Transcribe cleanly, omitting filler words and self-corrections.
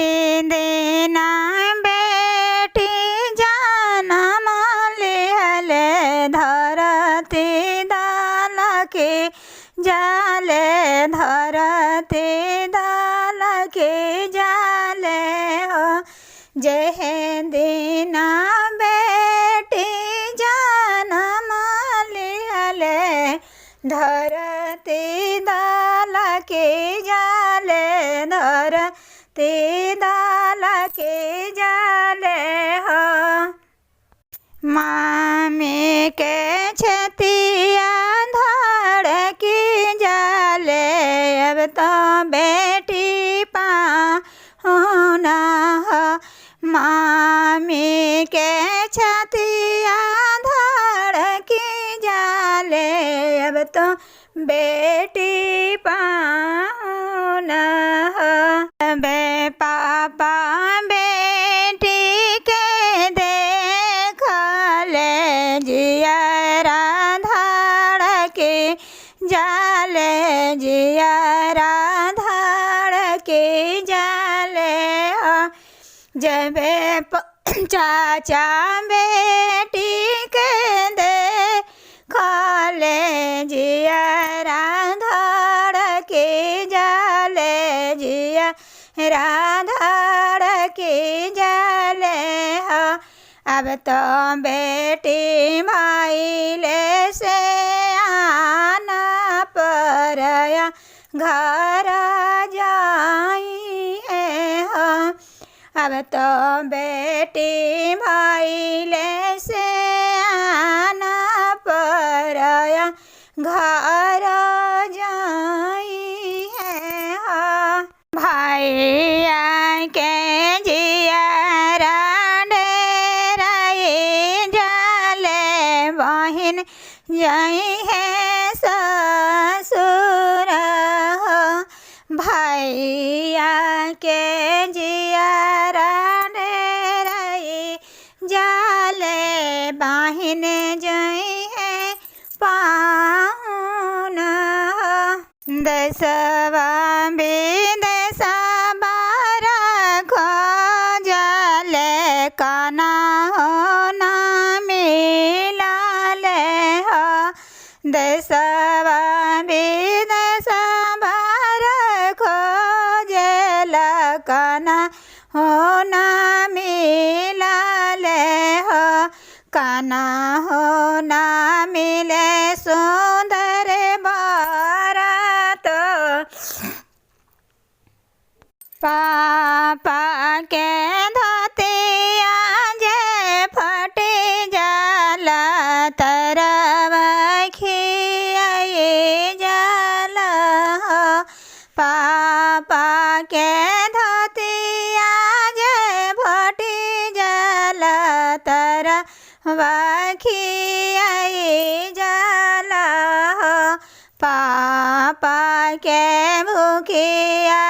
देना बेटी जन्म लिहले धरती दाल के जाले धरती दाल के जाले हो जह देना बेटी जन्म लिहले धरती दाल के जाले धरती दाल के जाले हो मामी के छतिया धड़की जाले अब तो बेटी पाहुना हो मामी के छतिया धड़की जाले अब तो बेटी पाहुना हो बे पापा बेटी के देख ले जियरा धड़के जाले जियरा धड़के जाले हो जब चाचा बेटी के देख ले जियरा धड़के जाले जियरा धड़के जाले हो अब तो बेटी भाईले से आना परया घर जाई है हो अब तो बेटी भाईले से आना परया घर जाई है हो भैया के जियरा डेराई जाले बहिन जाई है ससुर हो भैया के जियरा डेराई जाले बहिन जाई है पाहुन हो दसवा विदेशवा रखो जाले काना हो ना मिलाले हो दसवा विदेशवा रखो जेला काना हो ना मिलाले हो काना हो ना मिले सुंदर बारात पापा के धोतिया जे फटे जाला तरव खियाए जाला हो पापा के धोतिया जे फटे जाला तरव खियाए जाला हो पापा के भूखिया